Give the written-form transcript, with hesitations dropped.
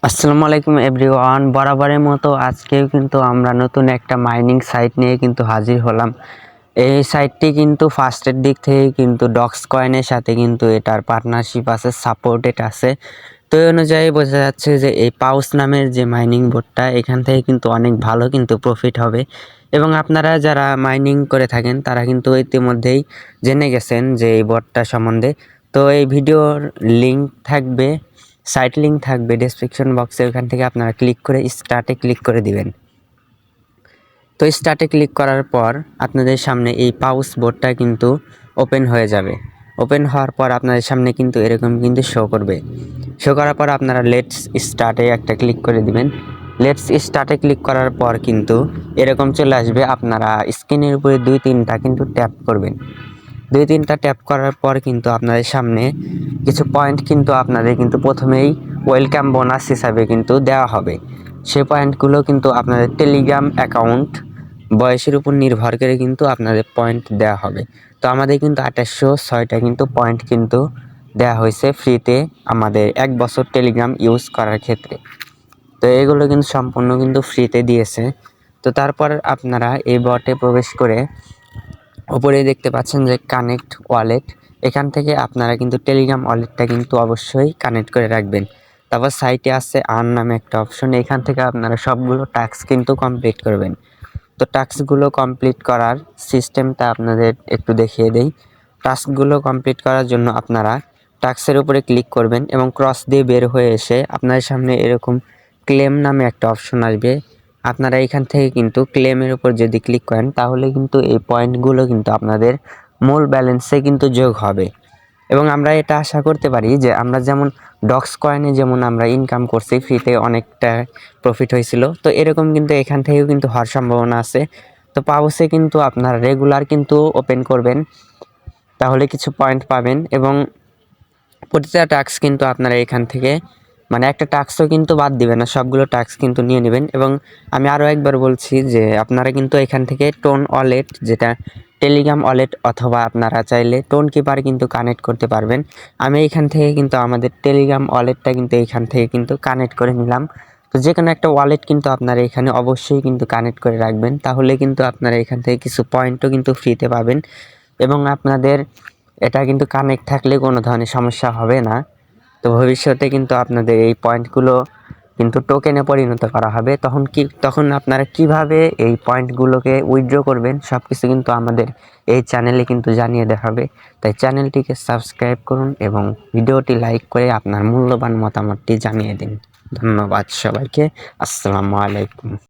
আসসালামু আলাইকুম এভরিওয়ান, বরাবরের মতো আজকেও কিন্তু আমরা নতুন একটা মাইনিং সাইট নিয়ে কিন্তু হাজির হলাম। এই সাইটটি কিন্তু ফার্স্টের দিক থেকে কিন্তু ডক্স কয়েনের সাথে কিন্তু এটার পার্টনারশিপ আছে, সাপোর্টেড আছে। তো এই অনুযায়ী বোঝা যাচ্ছে যে এই পাউস নামের যে মাইনিং বোর্ডটা, এখান থেকে কিন্তু অনেক ভালো কিন্তু প্রফিট হবে। এবং আপনারা যারা মাইনিং করে থাকেন তারা কিন্তু ইতিমধ্যেই জেনে গেছেন যে এই বোর্ডটা সম্বন্ধে। তো এই ভিডিওর লিঙ্ক থাকবে, সাইট লিঙ্ক থাকবে ডেসক্রিপশন বক্সে, ওখান থেকে আপনারা ক্লিক করে স্টার্টে ক্লিক করে দিবেন। তো স্টার্টে ক্লিক করার পর আপনাদের সামনে এই পাউস বোর্ডটা কিন্তু ওপেন হয়ে যাবে। ওপেন হওয়ার পর আপনাদের সামনে কিন্তু এরকম কিন্তু শো করবে। শো করার পর আপনারা লেটস স্টার্টে একটা ক্লিক করে দিবেন। লেটস স্টার্টে ক্লিক করার পর কিন্তু এরকম চলে আসবে। আপনারা স্ক্রিনের উপরে 2-3টা কিন্তু ট্যাপ করবেন। 2-3টা ট্যাপ করার পর কিন্তু আপনাদের সামনে কিছু পয়েন্ট কিন্তু আপনাদের কিন্তু প্রথমেই ওয়েলকাম বোনাস হিসাবে কিন্তু দেওয়া হবে। সেই পয়েন্টগুলো কিন্তু আপনাদের টেলিগ্রাম অ্যাকাউন্ট বয়সের উপর নির্ভর করে কিন্তু আপনাদের পয়েন্ট দেওয়া হবে। তো আমাদের কিন্তু 2806টা কিন্তু পয়েন্ট কিন্তু দেওয়া হয়েছে ফ্রিতে আমাদের 1 বছর টেলিগ্রাম ইউজ করার ক্ষেত্রে। তো এগুলো কিন্তু সম্পূর্ণ কিন্তু ফ্রিতে দিয়েছে। তো তারপর আপনারা এই বটে প্রবেশ করে উপরে দেখতে পাচ্ছেন যে কানেক্ট ওয়ালেট, এখান থেকে আপনারা কিন্তু টেলিগ্রাম ওয়ালেটটা কিন্তু অবশ্যই কানেক্ট করে রাখবেন। তারপর সাইটে আছে আর্ন নামে একটা অপশন, এখান থেকে আপনারা সবগুলো টাস্ক কিন্তু কমপ্লিট করবেন। তো টাস্কগুলো কমপ্লিট করার সিস্টেমটা আপনাদের একটু দেখিয়ে দেই। টাস্কগুলো কমপ্লিট করার জন্য আপনারা টাস্কের উপরে ক্লিক করবেন এবং ক্রস দিয়ে বের হয়ে এসে আপনাদের সামনে এরকম ক্লেম নামে একটা অপশন আসবে। আপনারা এখান থেকে কিন্তু ক্লেমের উপর যদি ক্লিক করেন তাহলে কিন্তু এই পয়েন্টগুলো কিন্তু আপনাদের মূল ব্যালেন্সে কিন্তু যোগ হবে। এবং আমরা এটা আশা করতে পারি যে আমরা যেমন ডক্স কয়েনে যেমন আমরা ইনকাম করছি ফ্রিতে, অনেকটা প্রফিট হয়েছিল, তো এরকম কিন্তু এখান থেকেও কিন্তু হওয়ার সম্ভাবনা আছে। তো পাউসে কিন্তু আপনারা রেগুলার কিন্তু ওপেন করবেন, তাহলে কিছু পয়েন্ট পাবেন। এবং প্রতিটা টাস্ক কিন্তু আপনারা এখান থেকে মানে একটা টাস্কও কিন্তু বাদ দিবেন না, সবগুলো টাস্ক কিন্তু নিয়ে নেবেন। এবং আমি আরও একবার বলছি যে আপনারা কিন্তু এখান থেকে টোন ওয়ালেট, যেটা টেলিগ্রাম ওয়ালেট, অথবা আপনারা চাইলে টোন কিপার কিন্তু কানেক্ট করতে পারবেন। আমি এখান থেকে কিন্তু আমাদের টেলিগ্রাম ওয়ালেটটা কিন্তু এখান থেকে কিন্তু কানেক্ট করে নিলাম। তো যে কোনো একটা ওয়ালেট কিন্তু আপনারা এখানে অবশ্যই কিন্তু কানেক্ট করে রাখবেন, তাহলে কিন্তু আপনারা এখান থেকে কিছু পয়েন্টও কিন্তু ফ্রিতে পাবেন। এবং আপনাদের এটা কিন্তু কানেক্ট থাকলে কোনো ধরনের সমস্যা হবে না। তো ভবিষ্যতে কিন্তু আপনাদের এই পয়েন্টগুলো কিন্তু টোকেনে পরিণত করা হবে। তখন আপনারা কিভাবে এই পয়েন্টগুলোকে উইথড্র করবেন সব কিছু কিন্তু আমাদের এই চ্যানেলে কিন্তু জানিয়ে দেওয়া হবে। তাই চ্যানেলটিকে সাবস্ক্রাইব করুন এবং ভিডিওটি লাইক করে আপনার মূল্যবান মতামতটি জানিয়ে দিন। ধন্যবাদ সবাইকে। আসসালামু আলাইকুম।